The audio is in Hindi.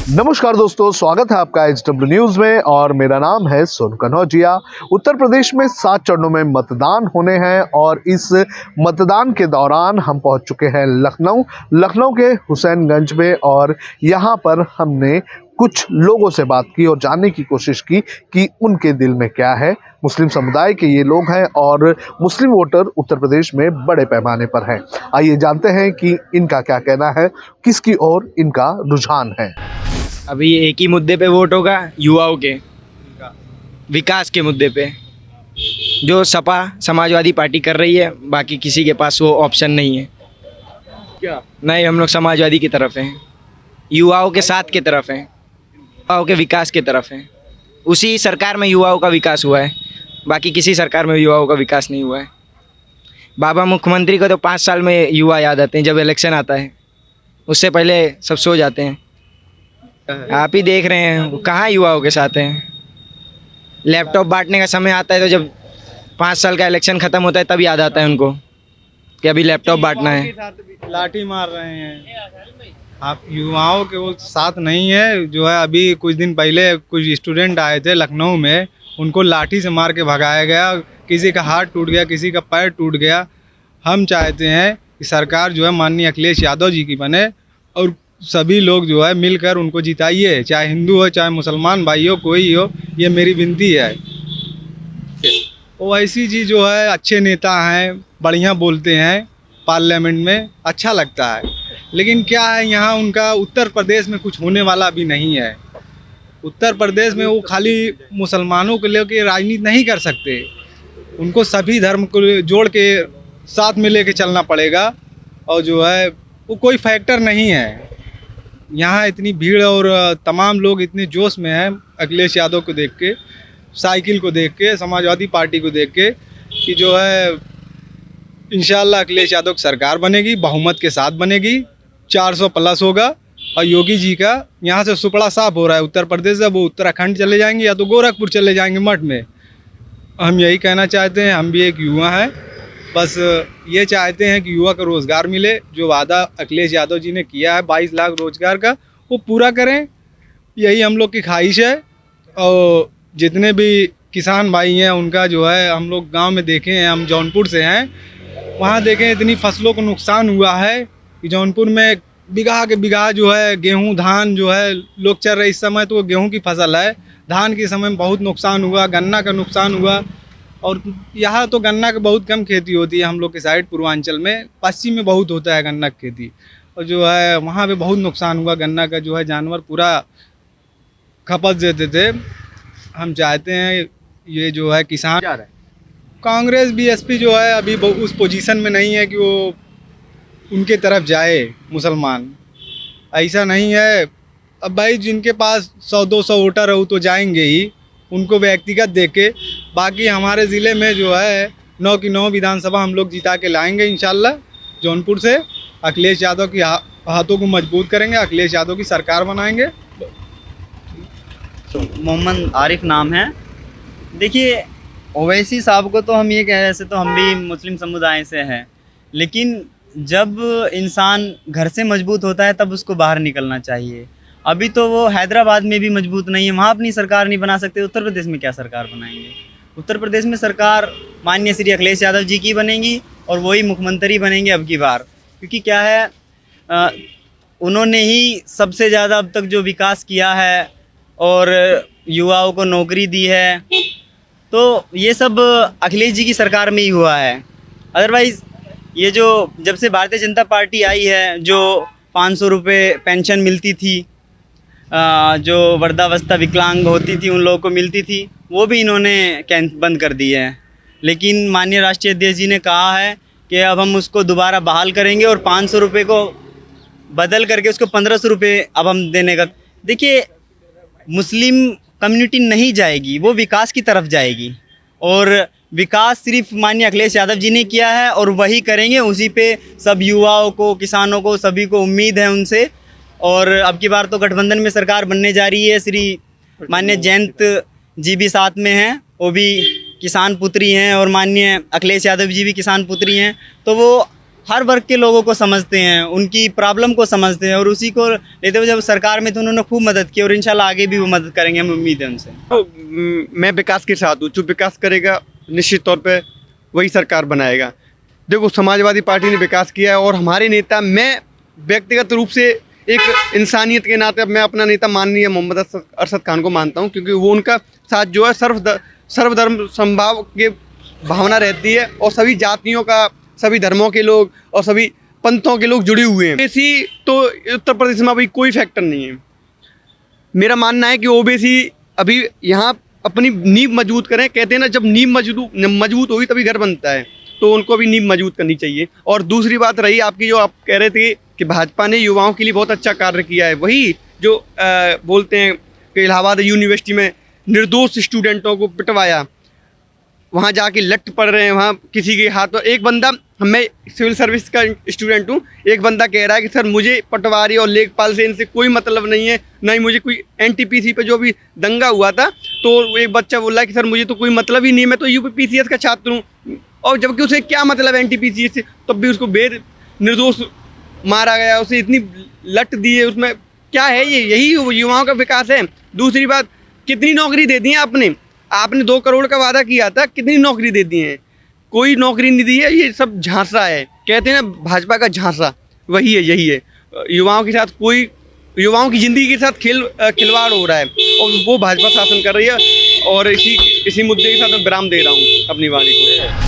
नमस्कार दोस्तों, स्वागत है आपका HW न्यूज में और मेरा नाम है सोनू कन्हौजिया। उत्तर प्रदेश में 7 चरणों में मतदान होने हैं और इस मतदान के दौरान हम पहुंच चुके हैं लखनऊ के हुसैनगंज में और यहां पर हमने कुछ लोगों से बात की और जानने की कोशिश की कि उनके दिल में क्या है। मुस्लिम समुदाय के ये लोग हैं और मुस्लिम वोटर उत्तर प्रदेश में बड़े पैमाने पर हैं। आइए जानते हैं कि इनका क्या कहना है, किसकी ओर इनका रुझान है। अभी एक ही मुद्दे पे वोट होगा, युवाओं के विकास के मुद्दे पे, जो सपा समाजवादी पार्टी कर रही है। बाकी किसी के पास वो ऑप्शन नहीं है। क्या नहीं, हम लोग समाजवादी की तरफ हैं, युवाओं के साथ की तरफ हैं, युवाओं के विकास की तरफ हैं। उसी सरकार में युवाओं का विकास हुआ है, बाकी किसी सरकार में युवाओं का विकास नहीं हुआ है। बाबा मुख्यमंत्री को तो 5 साल में युवा याद आते हैं जब इलेक्शन आता है, उससे पहले सब सो जाते हैं। आप ही देख रहे हैं वो कहाँ युवाओं के साथ हैं। लैपटॉप बांटने का समय आता है तो जब 5 साल का इलेक्शन ख़त्म होता है तब याद आता है उनको कि अभी लैपटॉप बांटना है। लाठी मार रहे हैं आप, युवाओं के वो साथ नहीं है। जो है अभी कुछ दिन पहले कुछ स्टूडेंट आए थे लखनऊ में, उनको लाठी से मार के भगाया गया। किसी का हाथ टूट गया, किसी का पैर टूट गया। हम चाहते हैं कि सरकार जो है माननीय अखिलेश यादव जी की बने और सभी लोग जो है मिलकर उनको जिताइए, चाहे हिंदू हो चाहे मुसलमान भाई हो, कोई हो। ये मेरी विनती है। ओवैसी जी जो है अच्छे नेता हैं, बढ़िया बोलते हैं, पार्लियामेंट में अच्छा लगता है। लेकिन क्या है, यहाँ उनका उत्तर प्रदेश में कुछ होने वाला भी नहीं है। उत्तर प्रदेश में वो खाली मुसलमानों को लेकर राजनीति नहीं कर सकते। उनको सभी धर्म को जोड़ के साथ में लेके चलना पड़ेगा। और जो है वो कोई फैक्टर नहीं है। यहाँ इतनी भीड़ और तमाम लोग इतने जोश में हैं अखिलेश यादव को देख के, साइकिल को देख के, समाजवादी पार्टी को देख के, कि जो है इंशाल्लाह अखिलेश यादव की सरकार बनेगी, बहुमत के साथ बनेगी, 400 प्लस होगा। और योगी जी का यहाँ से सुपड़ा साफ हो रहा है उत्तर प्रदेश से, वो उत्तराखंड चले जाएंगे या तो गोरखपुर चले जाएंगे मठ में। हम यही कहना चाहते हैं, हम भी एक युवा हैं, बस ये चाहते हैं कि युवा को रोज़गार मिले। जो वादा अखिलेश यादव जी ने किया है 22 लाख रोज़गार का, वो पूरा करें, यही हम लोग की ख्वाहिश है। और जितने भी किसान भाई हैं उनका जो है हम लोग गांव में देखे हैं, हम जौनपुर से हैं, वहाँ देखें इतनी फसलों को नुकसान हुआ है कि जौनपुर में बिगहा के बिगहा जो है गेहूँ धान जो है लोग चल रहे। इस समय तो गेहूँ की फसल है, धान के समय में बहुत नुकसान हुआ, गन्ना का नुकसान हुआ। और यहाँ तो गन्ना की बहुत कम खेती होती है हम लोग के साइड, पूर्वांचल में, पश्चिम में बहुत होता है गन्ना की खेती। और जो है वहाँ पे बहुत नुकसान हुआ गन्ना का, जो है जानवर पूरा खपत देते थे। हम चाहते हैं ये जो है किसान, कांग्रेस बीएसपी जो है अभी उस पोजीशन में नहीं है कि वो उनके तरफ जाए मुसलमान, ऐसा नहीं है। अब भाई जिनके पास 100-200 वोटर हो तो जाएंगे ही, उनको व्यक्तिगत देके। बाकी हमारे ज़िले में जो है 9 की 9 विधानसभा हम लोग जिता के लाएंगे इंशाल्लाह जौनपुर से। अखिलेश यादव की हाथों को मजबूत करेंगे, अखिलेश यादव की सरकार बनाएंगे। मोहम्मद आरिफ नाम है। देखिए, ओवैसी साहब को तो हम ये कह, ऐसे तो हम भी मुस्लिम समुदाय से हैं, लेकिन जब इंसान घर से मजबूत होता है तब उसको बाहर निकलना चाहिए। अभी तो वो हैदराबाद में भी मजबूत नहीं है, वहाँ अपनी सरकार नहीं बना सकते, उत्तर प्रदेश में क्या सरकार बनाएंगे। उत्तर प्रदेश में सरकार माननीय श्री अखिलेश यादव जी की बनेगी और वही मुख्यमंत्री बनेंगे अब की बार। क्योंकि क्या है, उन्होंने ही सबसे ज़्यादा अब तक जो विकास किया है और युवाओं को नौकरी दी है, तो ये सब अखिलेश जी की सरकार में ही हुआ है। अदरवाइज़ ये जो जब से भारतीय जनता पार्टी आई है, जो 500 रुपये पेंशन मिलती थी, जो वृद्धावस्था विकलांग होती थी उन लोगों को मिलती थी, वो भी इन्होंने बंद कर दी है। लेकिन माननीय राष्ट्रीय अध्यक्ष जी ने कहा है कि अब हम उसको दोबारा बहाल करेंगे और 500 रुपये को बदल करके उसको 1500 रुपये अब हम देने का। देखिए, मुस्लिम कम्युनिटी नहीं जाएगी, वो विकास की तरफ जाएगी। और विकास सिर्फ माननीय अखिलेश यादव जी ने किया है और वही करेंगे। उसी पे सब युवाओं को, किसानों को, सभी को उम्मीद है उनसे। और अब की बार तो गठबंधन में सरकार बनने जा रही है। श्री माननीय जयंत जी भी साथ में हैं, वो भी किसान पुत्री हैं, और माननीय अखिलेश यादव जी भी किसान पुत्री हैं। तो वो हर वर्ग के लोगों को समझते हैं, उनकी प्रॉब्लम को समझते हैं और उसी को लेते हुए जब सरकार में तो उन्होंने खूब मदद की और इंशाल्लाह आगे भी वो मदद करेंगे, हम उम्मीद है उनसे। तो मैं विकास के साथ हूँ। जो विकास करेगा निश्चित तौर पे वही सरकार बनाएगा। देखो, समाजवादी पार्टी ने विकास किया है और हमारे नेता, मैं व्यक्तिगत रूप से एक इंसानियत के नाते मैं अपना नेता माननीय मोहम्मद अरशद खान को मानता हूँ, क्योंकि वो उनका साथ जो है सर्वधर्म समभाव के भावना रहती है और सभी जातियों का, सभी धर्मों के लोग और सभी पंथों के लोग जुड़े हुए हैं। ओबीसी तो उत्तर प्रदेश में अभी कोई फैक्टर नहीं है। मेरा मानना है कि ओबीसी अभी यहाँ अपनी नींव मजबूत करें। कहते हैं ना, जब नींव मजबूत होगी तभी घर बनता है, तो उनको भी नींव मजबूत करनी चाहिए। और दूसरी बात रही आपकी, जो आप कह रहे थे कि भाजपा ने युवाओं के लिए बहुत अच्छा कार्य किया है, वही जो बोलते हैं कि इलाहाबाद यूनिवर्सिटी में निर्दोष स्टूडेंटों को पिटवाया, वहाँ जाके लट पड़ रहे हैं, वहाँ किसी के हाथ में एक बंदा, मैं सिविल सर्विस का स्टूडेंट हूँ, एक बंदा कह रहा है कि सर मुझे पटवारी और लेखपाल से इनसे कोई मतलब नहीं है, ना ही मुझे कोई एनटीपीसी पे जो भी दंगा हुआ था, तो एक बच्चा बोल रहा है कि सर मुझे तो कोई मतलब ही नहीं है, मैं तो यूपीपीसीएस का छात्र हूँ। और जबकि उसे क्या मतलब एनटीपीसीएस से, तब भी उसको निर्दोष मारा गया, उसे इतनी लट दी है, उसमें क्या है? यही युवाओं का विकास है। दूसरी बात, कितनी नौकरी दे दी है आपने 2 करोड़ का वादा किया था, कितनी नौकरी दे दी है? कोई नौकरी नहीं दी है। ये सब झांसा है, कहते हैं ना भाजपा का झांसा, वही है, यही है। युवाओं के साथ युवाओं की ज़िंदगी के साथ खिलवाड़ हो रहा है और वो भाजपा शासन कर रही है। और इसी मुद्दे के साथ मैं विराम दे रहा हूँ अपनी वाणी को।